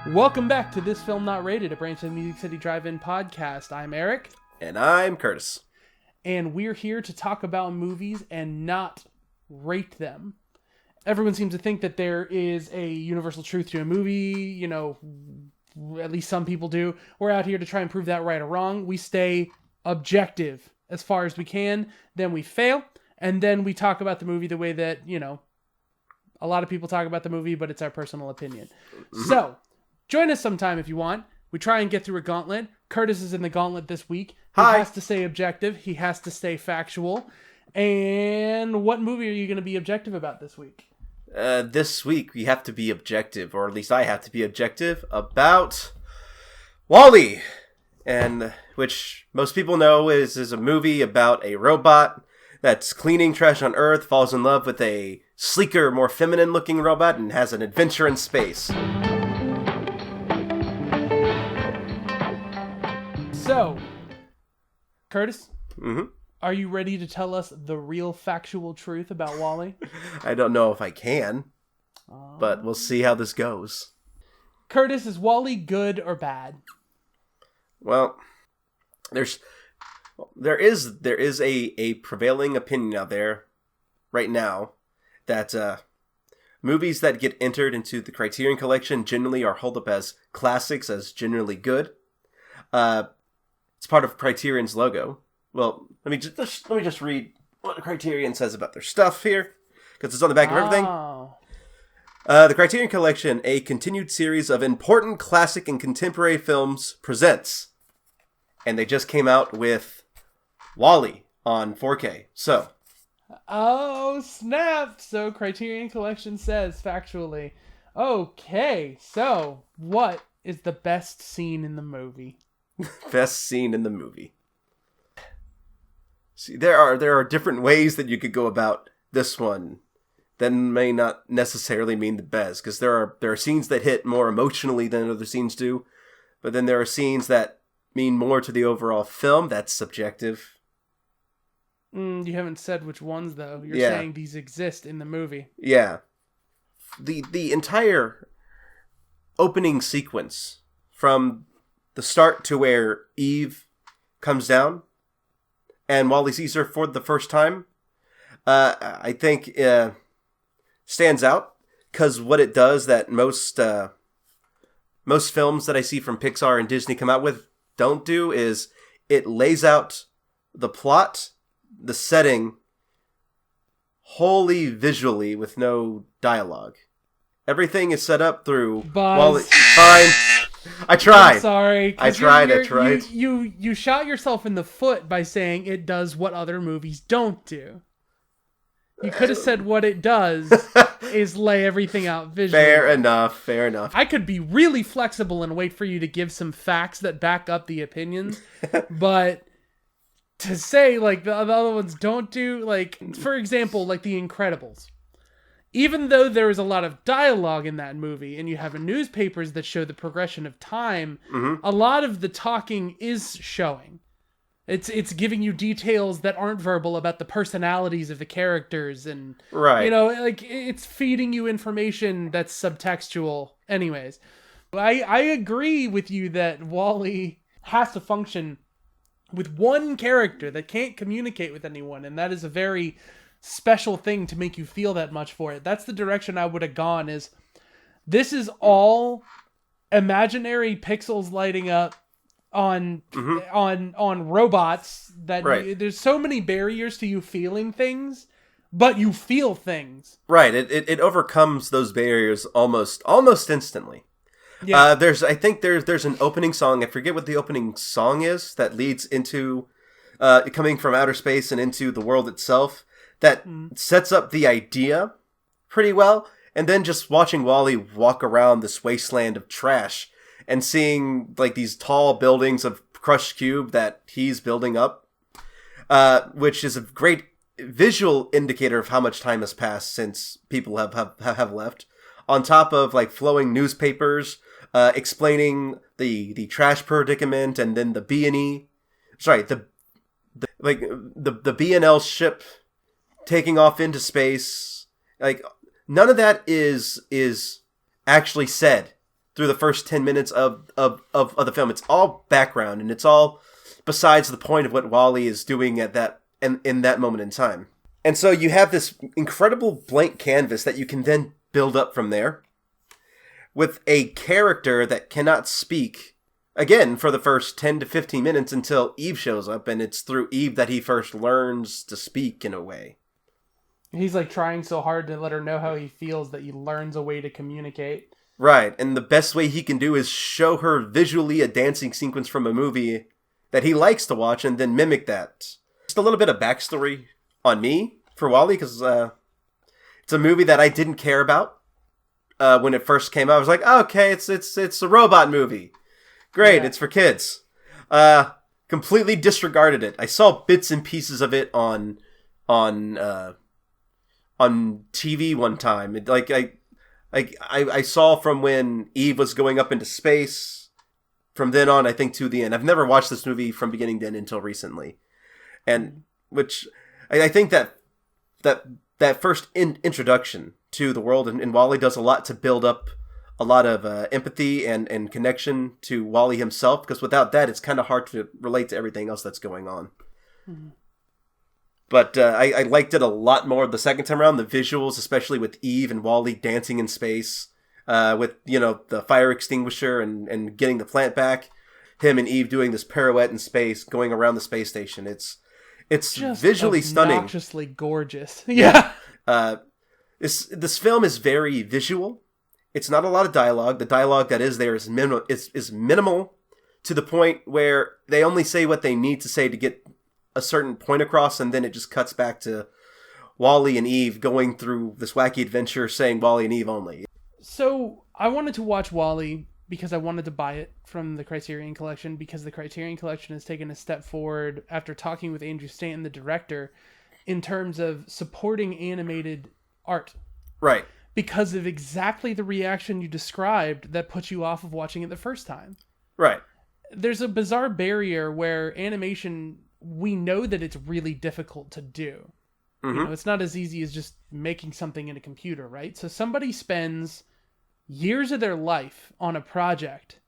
Welcome back to This Film Not Rated, a branch of the Music City Drive-In podcast. I'm Eric. And I'm Curtis. And we're here to talk about movies and not rate them. Everyone seems to think that there is a universal truth to a movie, you know, at least some people do. We're out here to try and prove that right or wrong. We stay objective as far as we can, then we fail, and then we talk about the movie the way that, you know, a lot of people talk about the movie, but it's our personal opinion. So, join us sometime if you want. We try and get through a gauntlet. Curtis is in the gauntlet this week. He has to stay objective. He has to stay factual. And what movie are you going to be objective about this week? This week we have to be objective, or at least I have to be objective, about WALL-E, and which most people know is a movie about a robot that's cleaning trash on Earth, falls in love with a sleeker, more feminine-looking robot, and has an adventure in space. So, Curtis, Mm-hmm. are you ready to tell us the real factual truth about WALL-E? I don't know if I can, but we'll see how this goes. Curtis, is WALL-E good or bad? Well, there is a prevailing opinion out there right now that movies that get entered into the Criterion Collection generally are held up as classics, as generally good. It's part of Criterion's logo. Well, let me just read what Criterion says about their stuff here, because it's on the back of everything. The Criterion Collection, a continued series of important classic and contemporary films, presents. And they just came out with WALL-E on 4K. So. Oh, snap! So Criterion Collection says, factually. Okay, so what is the best scene in the movie? Best scene in the movie. See, there are different ways that you could go about this one that may not necessarily mean the best, because there are scenes that hit more emotionally than other scenes do, but then there are scenes that mean more to the overall film. That's subjective. You haven't said which ones, though. You're saying these exist in the movie. Yeah. The entire opening sequence, from the start to where Eve comes down and WALL-E sees her for the first time, I think stands out, because what it does that most films that I see from Pixar and Disney come out with don't do is it lays out the plot, the setting, wholly visually with no dialogue. Everything is set up through WALL-E. Fine. I tried. I'm sorry. I tried. You shot yourself in the foot by saying it does what other movies don't do. You could have said what it does is lay everything out visually. Fair enough. I could be really flexible and wait for you to give some facts that back up the opinions, but to say, like, the other ones don't do, like, for example, like The Incredibles. Even though there is a lot of dialogue in that movie, and you have newspapers that show the progression of time, a lot of the talking is showing. It's giving you details that aren't verbal about the personalities of the characters, and you know, like, it's feeding you information that's subtextual. Anyways, I agree with you that WALL-E has to function with one character that can't communicate with anyone, and that is a very special thing to make you feel that much for it. That's the direction I would have gone. Is this is all imaginary pixels lighting up on robots that there's so many barriers to you feeling things, but you feel things. Right. It overcomes those barriers almost instantly. Yeah. I think there's an opening song. I forget what the opening song is that leads into coming from outer space and into the world itself, that sets up the idea pretty well. And then just watching WALL-E walk around this wasteland of trash and seeing, like, these tall buildings of crushed cube that he's building up, which is a great visual indicator of how much time has passed since people have left. On top of, like, flowing newspapers explaining the trash predicament, and then the B&E, sorry, the B&L ship taking off into space. Like, none of that is actually said through the first 10 minutes of the film. It's all background, and it's all besides the point of what Wall-E is doing at that in that moment in time. And so you have this incredible blank canvas that you can then build up from there with a character that cannot speak, again, for the first 10 to 15 minutes until Eve shows up, and it's through Eve that he first learns to speak in a way. He's like trying so hard to let her know how he feels that he learns a way to communicate. Right, and the best way he can do is show her visually a dancing sequence from a movie that he likes to watch and then mimic that. Just a little bit of backstory on me for Wall-E, because it's a movie that I didn't care about when it first came out. I was like, oh, okay, it's a robot movie. Great, yeah. It's for kids. Completely disregarded it. I saw bits and pieces of it on TV one time. I saw from when Eve was going up into space, from then on, I think, to the end. I've never watched this movie from beginning to end until recently. And which I think that first introduction to the world, and Wall-E does a lot to build up a lot of empathy and connection to Wall-E himself, because without that, it's kind of hard to relate to everything else that's going on. Mm-hmm. But I liked it a lot more the second time around. The visuals, especially with Eve and Wall-E dancing in space, with, the fire extinguisher and getting the plant back. Him and Eve doing this pirouette in space, going around the space station. It's just visually stunning. Obnoxiously gorgeous. Yeah. This film is very visual. It's not a lot of dialogue. The dialogue that is there is minimal to the point where they only say what they need to say to get a certain point across, and then it just cuts back to Wall-E and Eve going through this wacky adventure saying Wall-E and Eve only. So I wanted to watch Wall-E because I wanted to buy it from the Criterion Collection, because the Criterion Collection has taken a step forward after talking with Andrew Stanton, the director, in terms of supporting animated art. Right. Because of exactly the reaction you described that put you off of watching it the first time. Right. There's a bizarre barrier where animation, we know that it's really difficult to do. Mm-hmm. It's not as easy as just making something in a computer, right? So somebody spends years of their life on a project,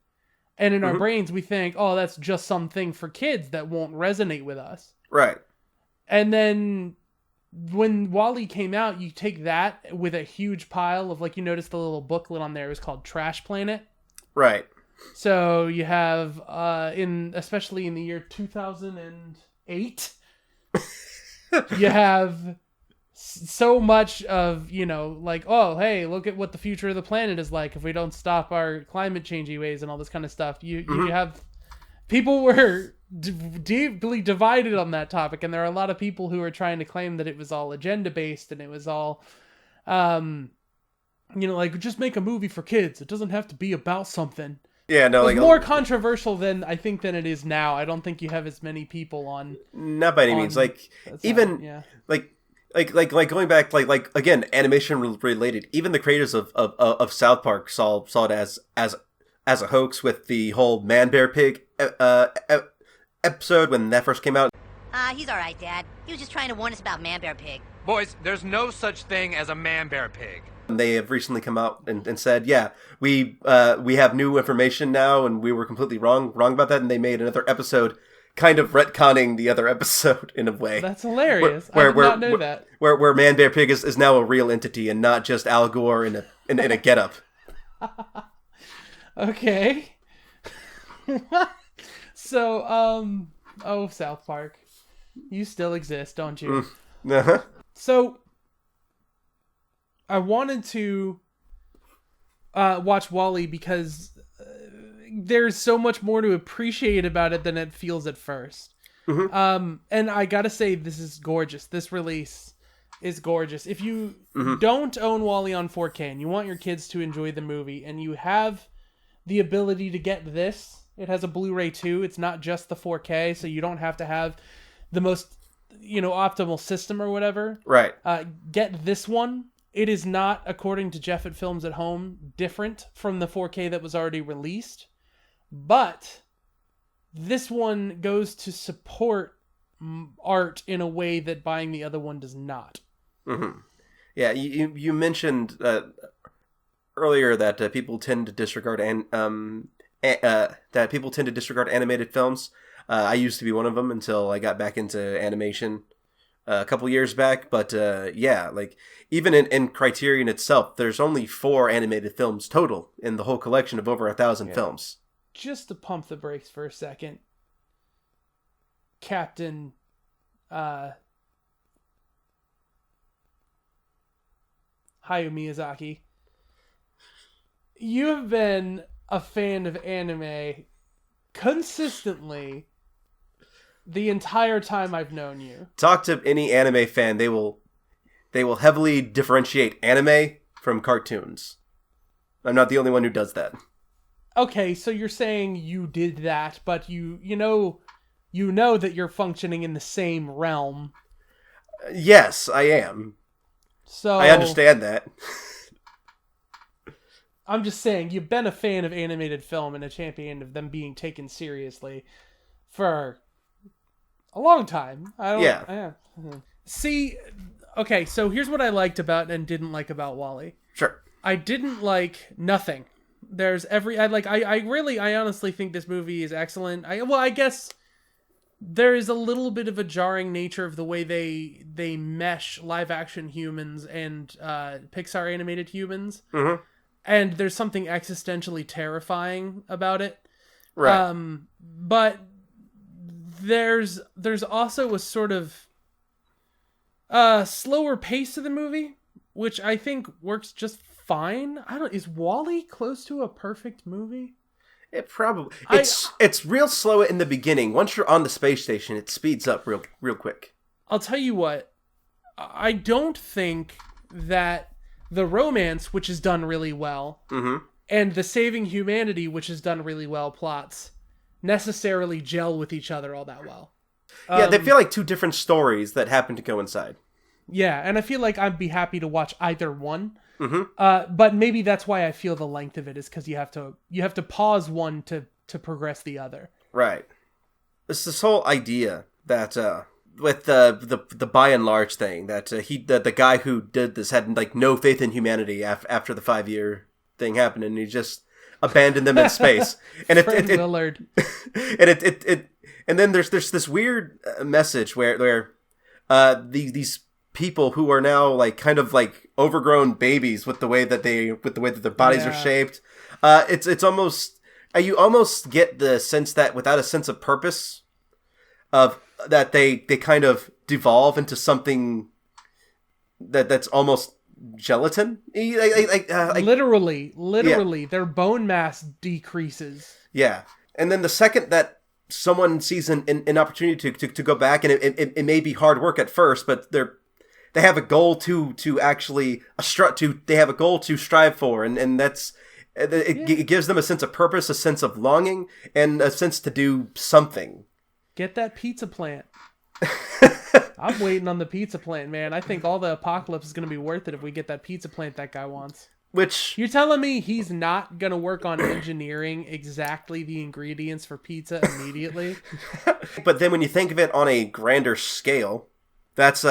and in our brains we think, oh, that's just something for kids that won't resonate with us. Right. And then when Wall-E came out, you take that with a huge pile of, like, you notice the little booklet on there was called Trash Planet. Right. So you have, especially in the year 2008, you have so much of, oh, hey, look at what the future of the planet is like if we don't stop our climate changey ways and all this kind of stuff. You have, people were deeply divided on that topic, and there are a lot of people who are trying to claim that it was all agenda based and it was all, just make a movie for kids. It doesn't have to be about something. Yeah, no, it's more controversial than it is now. I don't think you have as many people on. Not by any means. Going back, again, animation related. Even the creators of South Park saw it as a hoax with the whole Man Bear Pig episode when that first came out. He's all right, Dad. He was just trying to warn us about Man Bear Pig. Boys, there's no such thing as a Man Bear Pig. They have recently come out and said, yeah, we have new information now, and we were completely wrong about that, and they made another episode kind of retconning the other episode in a way. That's hilarious. I did not know that. Where Man Bear Pig is now a real entity and not just Al Gore in a getup. Okay. So, South Park. You still exist, don't you? Uh-huh. So, I wanted to watch Wall-E because there's so much more to appreciate about it than it feels at first. Mm-hmm. And I gotta say, this is gorgeous. This release is gorgeous. If you don't own Wall-E on 4K and you want your kids to enjoy the movie, and you have the ability to get this, it has a Blu-ray too. It's not just the 4K, so you don't have to have the most, optimal system or whatever. Right. Get this one. It is not, according to Jeff at Films at Home, different from the 4K that was already released. But this one goes to support art in a way that buying the other one does not. Mm-hmm. Yeah, you mentioned earlier that people tend to disregard animated films. I used to be one of them until I got back into animation a couple years back. But yeah, like even in Criterion itself, there's only 4 animated films total in the whole collection of over 1,000 films. Just to pump the brakes for a second, Captain Hayao Miyazaki, you have been a fan of anime consistently the entire time I've known you. Talk to any anime fan, they will heavily differentiate anime from cartoons. I'm not the only one who does that. Okay, so you're saying you did that, but you know that you're functioning in the same realm. Yes, I am. So I understand that. I'm just saying, you've been a fan of animated film and a champion of them being taken seriously for a long time. See, okay, so here's what I liked about and didn't like about WALL-E. Sure. I didn't like nothing. There's I honestly think this movie is excellent. I guess there is a little bit of a jarring nature of the way they mesh live action humans and Pixar animated humans. Mm-hmm. And there's something existentially terrifying about it. Right. But there's also a sort of slower pace to the movie, which I think works just fine. Is WALL-E close to a perfect movie? It probably it's real slow in the beginning. Once you're on the space station, it speeds up real quick. I'll tell you what, I don't think that the romance, which is done really well, and the saving humanity, which is done really well, plots necessarily gel with each other all that well. Yeah, they feel like 2 different stories that happen to coincide. Yeah, and I feel like I'd be happy to watch either one. But maybe that's why I feel the length of it is because you have to pause one to progress the other. Right. It's this whole idea that with the by and large thing that the guy who did this had like no faith in humanity after the 5-year thing happened, and he just abandoned them in space. And Willard. And then there's this weird message where these people who are now like kind of like overgrown babies with the way that their bodies are shaped. It's almost you almost get the sense that without a sense of purpose of that they kind of devolve into something that's almost gelatin. Literally, their bone mass decreases. Yeah, and then the second that someone sees an opportunity to go back, and it may be hard work at first, but they have a goal to strive for, and that's it gives them a sense of purpose, a sense of longing, and a sense to do something. Get that pizza plant. I'm waiting on the pizza plant, man. I think all the apocalypse is going to be worth it if we get that pizza plant that guy wants. Which you're telling me he's not going to work on engineering exactly the ingredients for pizza immediately? But then when you think of it on a grander scale, that's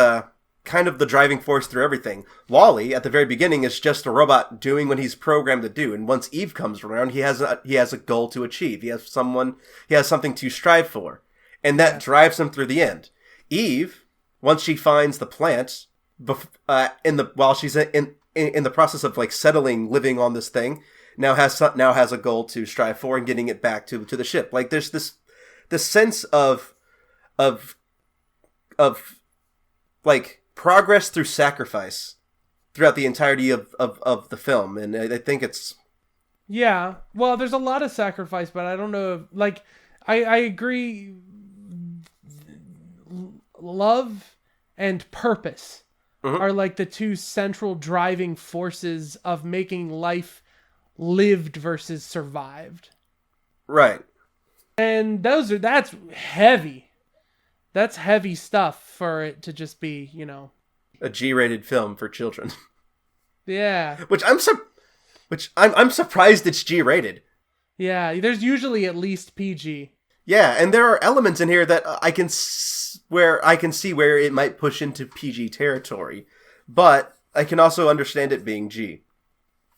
kind of the driving force through everything. WALL-E at the very beginning is just a robot doing what he's programmed to do, and once Eve comes around, he has a goal to achieve. He has something to strive for, and that drives him through the end. Eve, once she finds the plant, while she's in the process of like settling, living on this thing, now has a goal to strive for and getting it back to the ship. Like there's this sense of like progress through sacrifice throughout the entirety of the film, and I think it's well, there's a lot of sacrifice, but I don't know if, like I agree, love and purpose are like the 2 central driving forces of making life lived versus survived. Right. And that's heavy. That's heavy stuff for it to just be, a G-rated film for children. Yeah. Which I'm surprised it's G-rated. Yeah, there's usually at least PG. Yeah, and there are elements in here that I can see where it might push into PG territory, but I can also understand it being G.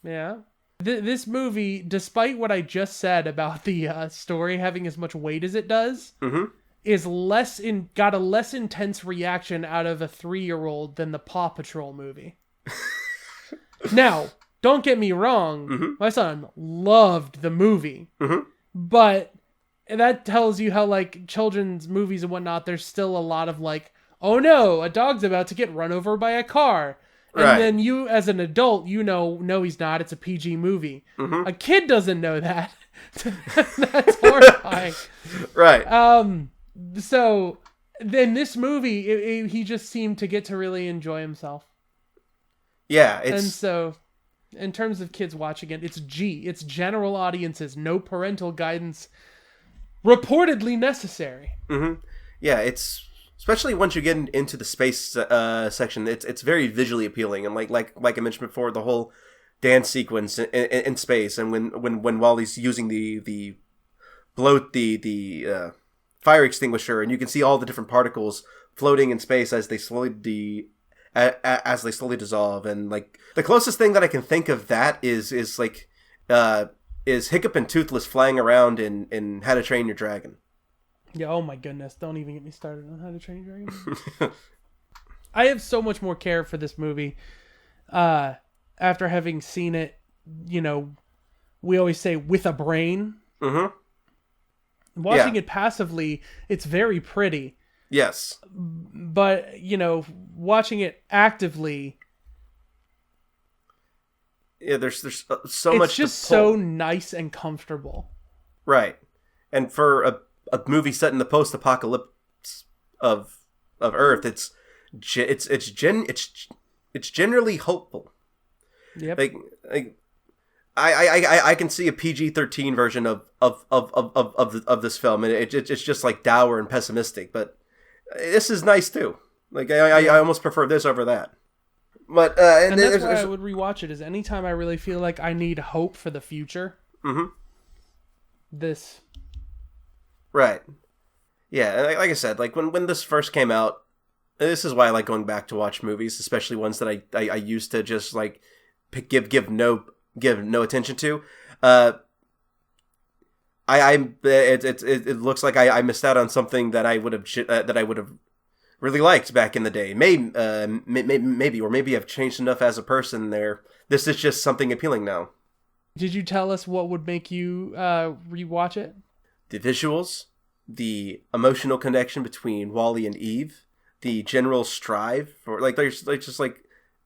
Yeah. This movie, despite what I just said about the story having as much weight as it does, is got a less intense reaction out of a 3-year-old than the Paw Patrol movie. Now, don't get me wrong, my son loved the movie, but that tells you how, like, children's movies and whatnot, there's still a lot of, like, oh no, a dog's about to get run over by a car. And then you, as an adult, no, he's not. It's a PG movie. A kid doesn't know that. That's horrifying. Right. So, then this movie, he just seemed to get to really enjoy himself. Yeah, And so, in terms of kids watching it, it's it's general audiences, no parental guidance, reportedly necessary. Yeah, it's... Especially once you get into the space section, it's very visually appealing, and like I mentioned before, the whole dance sequence in space, and when Wally's using the fire extinguisher, and you can see all the different particles floating in space as they slowly dissolve, and like the closest thing that I can think of that is Hiccup and Toothless flying around in How to Train Your Dragon. Yeah, oh my goodness. Don't even get me started on How to Train Your Dragon. I have so much more care for this movie after having seen it, we always say with a brain. Watching it passively, it's very pretty. Yes. But, watching it actively... Yeah, there's so much It's just to pull. so nice and comfortable. Right. And for a movie set in the post-apocalypse of Earth, it's generally hopeful. Yep. Like I can see a PG-13 version of this film, and it's just like dour and pessimistic. But this is nice too. Like I almost prefer this over that. But and that's why I would rewatch it. Is anytime I really feel like I need hope for the future. This. Right. Yeah, like I said, like when this first came out, this is why I like going back to watch movies, especially ones that I used to just like give no attention to. It looks like I missed out on something that I would have really liked back in the day. Maybe I've changed enough as a person there. This is just something appealing now. Did you tell us what would make you rewatch it? The visuals, the emotional connection between Wally and Eve, the general strive for there's just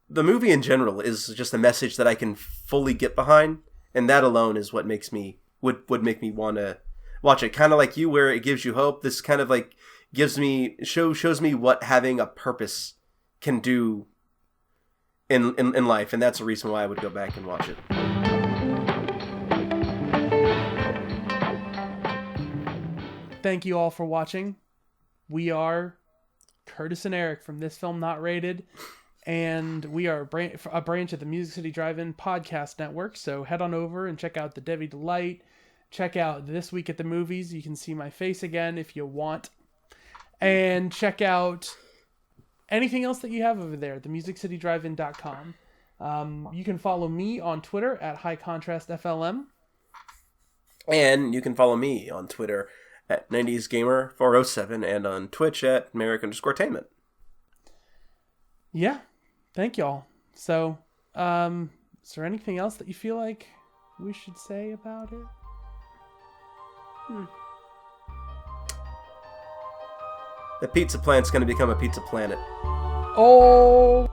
the movie in general is just a message that I can fully get behind, and that alone is what makes me would make me want to watch it. Kind of like you, where it gives you hope. This kind of like shows me what having a purpose can do in life, and that's the reason why I would go back and watch it. Thank you all for watching. We are Curtis and Eric from This Film Not Rated, and we are a branch of the Music City Drive-In Podcast Network, so head on over and check out the Debbie Delight. Check out This Week at the Movies. You can see my face again if you want. And check out anything else that you have over there, themusiccitydrivein.com. You can follow me on Twitter at HighContrastFLM. And you can follow me on Twitter at 90sgamer407 and on Twitch at Merrick_tainment. Yeah, thank y'all. So, is there anything else that you feel like we should say about it? The pizza plant's going to become a pizza planet. Oh!